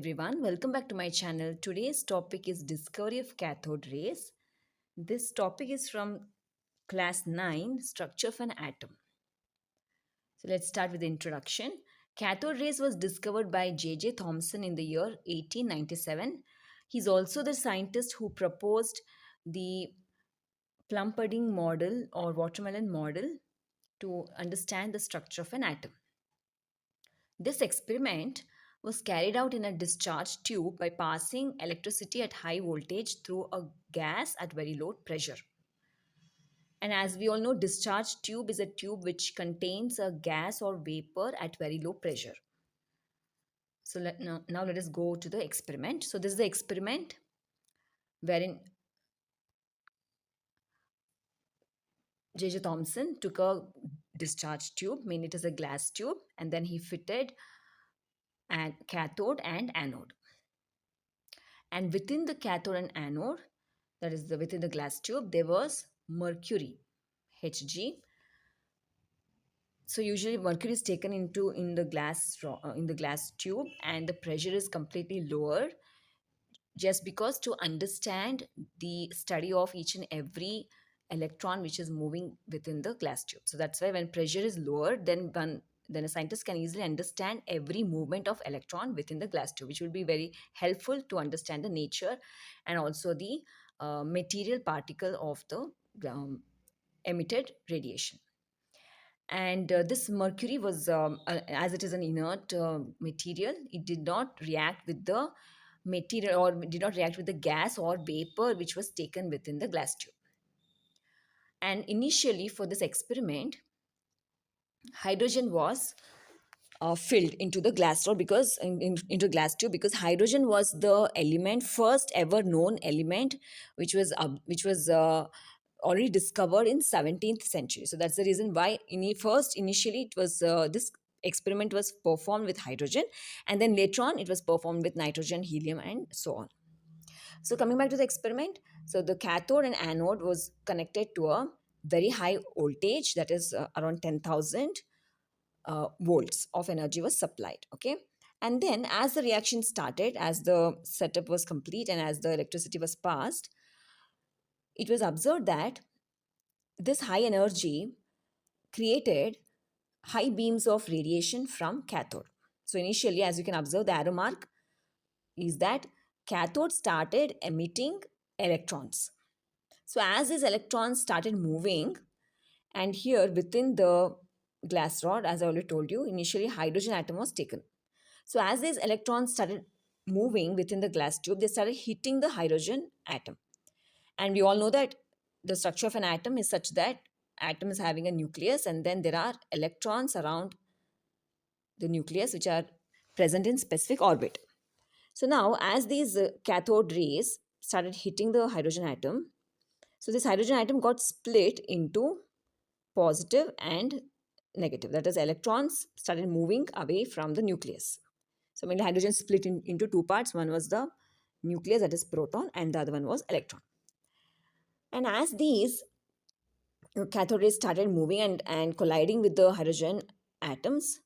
everyone, welcome back to my channel. Today's topic is discovery of cathode rays. This topic is from class 9, structure of an atom. So let's start with the introduction. Cathode rays was discovered by j.j. Thomson in the year 1897. He's also the scientist who proposed the plum pudding model or watermelon model to understand the structure of an atom. This experiment was carried out in a discharge tube by passing electricity at high voltage through a gas at very low pressure. And as we all know, discharge tube is a tube which contains a gas or vapor at very low pressure. So now let us go to the experiment. So this is the experiment wherein J.J. Thomson took a discharge tube, mean it is a glass tube, and then he fitted a cathode and anode. And within the cathode and anode, that is within the glass tube, there was mercury, Hg. So usually mercury is taken in the glass tube, and the pressure is completely lower, just because to understand the study of each and every electron which is moving within the glass tube. So that's why when pressure is lower, then a scientist can easily understand every movement of electron within the glass tube, which will be very helpful to understand the nature and also the material particle of the emitted radiation. And this mercury was, as it is an inert material, it did not react with the material or did not react with the gas or vapor which was taken within the glass tube. And initially for this experiment, hydrogen was filled into the glass rod because into glass tube, because hydrogen was the element, first ever known element, which was already discovered in 17th century. So that's the reason why initially it was this experiment was performed with hydrogen, and then later on it was performed with nitrogen, helium, and so on. So coming back to the experiment, so the cathode and anode was connected to a very high voltage, that is around 10,000 volts of energy was supplied. Okay. And then as the reaction started, as the setup was complete and as the electricity was passed, it was observed that this high energy created high beams of radiation from cathode. So initially, as you can observe, the arrow mark is that cathode started emitting electrons. So as these electrons started moving, and here within the glass rod, as I already told you, initially hydrogen atom was taken. So as these electrons started moving within the glass tube, they started hitting the hydrogen atom. And we all know that the structure of an atom is such that atom is having a nucleus, and then there are electrons around the nucleus which are present in specific orbit. So now as these cathode rays started hitting the hydrogen atom, so this hydrogen atom got split into positive and negative. That is, electrons started moving away from the nucleus. So mainly hydrogen split into two parts. One was the nucleus, that is proton, and the other one was electron. And as these cathode rays started moving and colliding with the hydrogen atoms,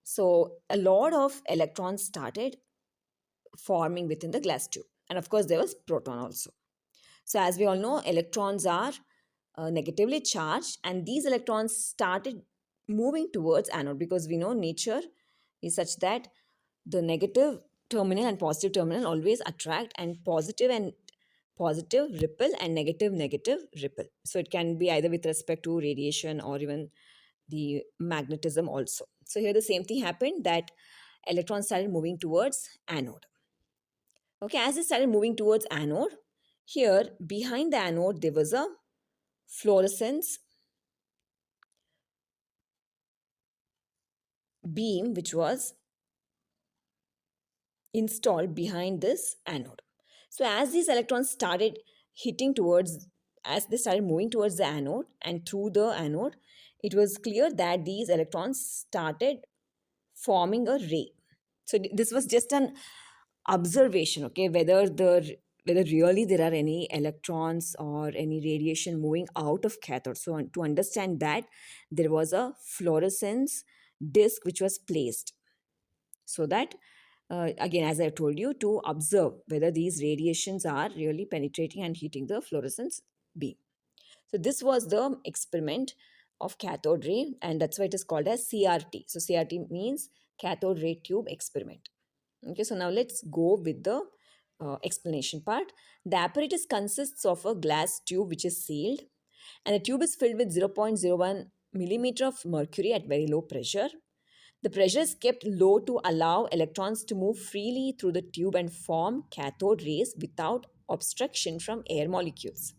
so a lot of electrons started forming within the glass tube. And of course, there was proton also. So as we all know, electrons are negatively charged, and these electrons started moving towards anode, because we know nature is such that the negative terminal and positive terminal always attract, and positive ripple and negative ripple. So it can be either with respect to radiation or even the magnetism also. So here the same thing happened, that electrons started moving towards anode. Okay, as it started moving towards anode, here behind the anode there was a fluorescence beam which was installed behind this anode. So as these electrons started hitting towards, as they started moving towards the anode and through the anode, it was clear that these electrons started forming a ray. So this was just an observation, okay, whether really there are any electrons or any radiation moving out of cathode. So to understand that, there was a fluorescence disk which was placed, so that again, as I told you, to observe whether these radiations are really penetrating and hitting the fluorescence beam. So this was the experiment of cathode ray, and that's why it is called as CRT. So CRT means cathode ray tube experiment. Okay, so now let's go with the explanation part. The apparatus consists of a glass tube which is sealed, and the tube is filled with 0.01 millimeter of mercury at very low pressure. The pressure is kept low to allow electrons to move freely through the tube and form cathode rays without obstruction from air molecules.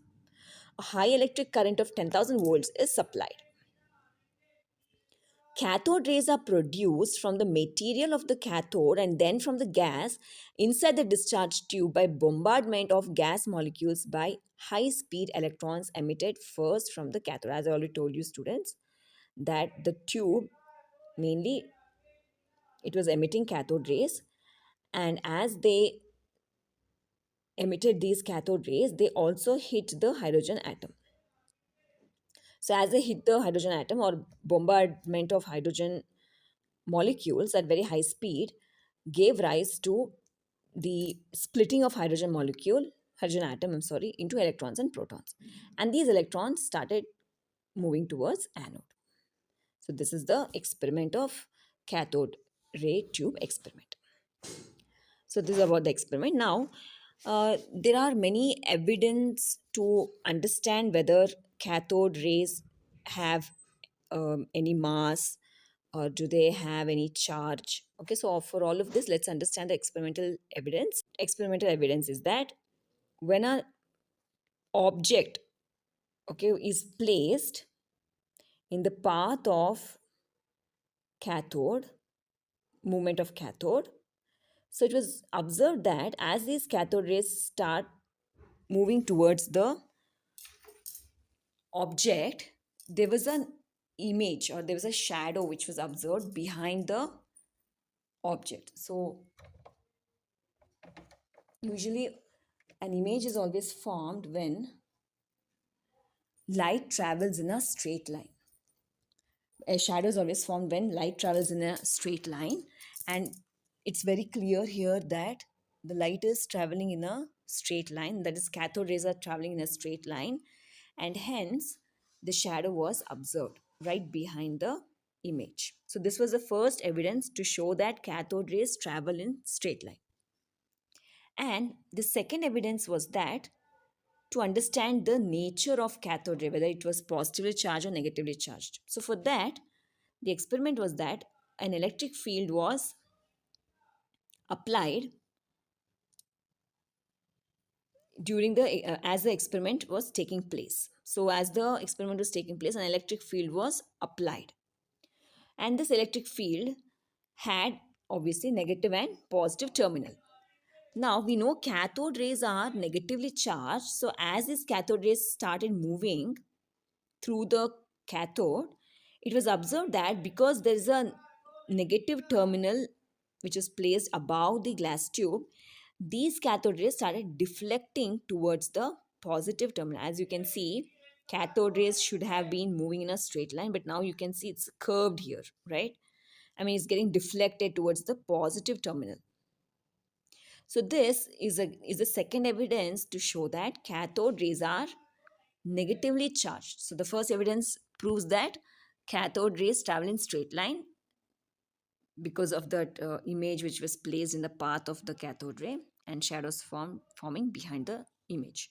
A high electric current of 10,000 volts is supplied. Cathode rays are produced from the material of the cathode and then from the gas inside the discharge tube by bombardment of gas molecules by high speed electrons emitted first from the cathode. As I already told you, students, that the tube mainly it was emitting cathode rays, and as they emitted these cathode rays, they also hit the hydrogen atom. So as they hit the hydrogen atom or bombardment of hydrogen molecules at very high speed gave rise to the splitting of hydrogen atom, I'm sorry, into electrons and protons. And these electrons started moving towards anode. So this is the experiment of cathode ray tube experiment. So this is about the experiment. Now, there are many evidence to understand whether cathode rays have any mass or do they have any charge. Okay, so for all of this, let's understand the experimental evidence. Experimental evidence is that when an object, okay, is placed in the path of cathode, movement of cathode, so it was observed that as these cathode rays start moving towards the object, there was an image or there was a shadow which was observed behind the object. So usually an image is always formed when light travels in a straight line. A shadow is always formed when light travels in a straight line, and it's very clear here that the light is traveling in a straight line, that is cathode rays are traveling in a straight line, and hence the shadow was observed right behind the image. So this was the first evidence to show that cathode rays travel in straight line. And the second evidence was that to understand the nature of cathode ray, whether it was positively charged or negatively charged. So for that, the experiment was that an electric field was applied during the as the experiment was taking place. So as the experiment was taking place, an electric field was applied, and this electric field had obviously negative and positive terminal. Now we know cathode rays are negatively charged, so as these cathode rays started moving through the cathode, it was observed that because there is a negative terminal which is placed above the glass tube, these cathode rays started deflecting towards the positive terminal. As you can see, cathode rays should have been moving in a straight line, but now you can see it's curved here, right? I mean, it's getting deflected towards the positive terminal. So this is a second evidence to show that cathode rays are negatively charged. So the first evidence proves that cathode rays travel in straight line because of that image which was placed in the path of the cathode ray and shadows forming behind the image.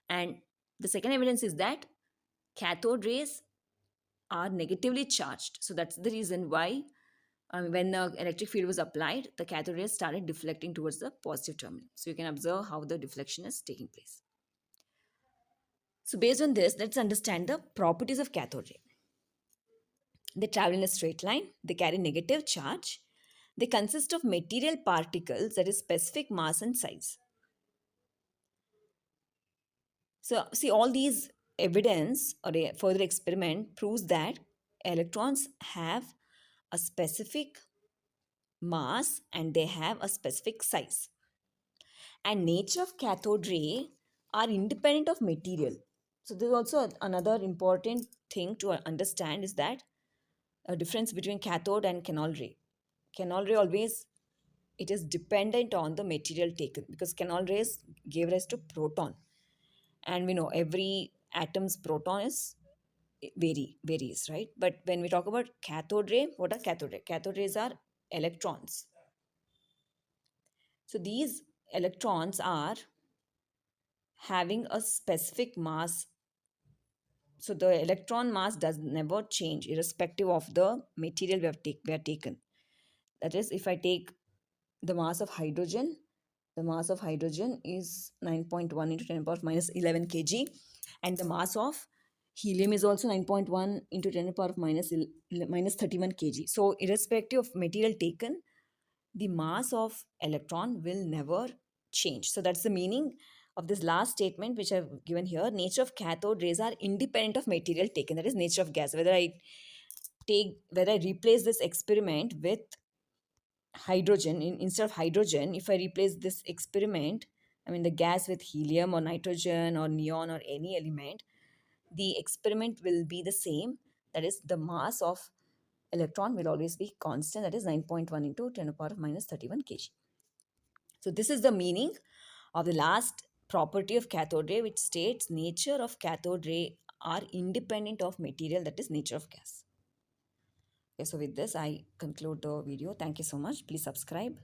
And the second evidence is that cathode rays are negatively charged. So that's the reason why when the electric field was applied, the cathode rays started deflecting towards the positive terminal. So you can observe how the deflection is taking place. So based on this, let's understand the properties of cathode ray. They travel in a straight line, they carry negative charge, they consist of material particles that is specific mass and size. So see, all these evidence or a further experiment proves that electrons have a specific mass and they have a specific size. And nature of cathode ray are independent of material. So there's also another important thing to understand is that a difference between cathode and canal ray. Canal ray always it is dependent on the material taken, because canal rays gave rise to proton, and we know every atom's proton is varies, right? But when we talk about cathode ray, what are cathode ray? Cathode rays are electrons. So these electrons are having a specific mass. So the electron mass does never change irrespective of the material we have taken. That is, if I take the mass of hydrogen, the mass of hydrogen is 9.1 into 10 power minus 11 kg, and the mass of helium is also 9.1 into 10 power minus 31 kg. So irrespective of material taken, the mass of electron will never change. So that's the meaning of this last statement which I've given here. Nature of cathode rays are independent of material taken. That is nature of gas. Whether I replace this experiment with hydrogen instead of hydrogen, if I replace this experiment, I mean the gas, with helium or nitrogen or neon or any element, the experiment will be the same. That is, the mass of electron will always be constant, that is 9.1 into 10 to the power of minus 31 kg. So this is the meaning of the last property of cathode ray, which states nature of cathode ray are independent of material, that is nature of gas. Okay, so with this I conclude the video. Thank you so much. Please subscribe.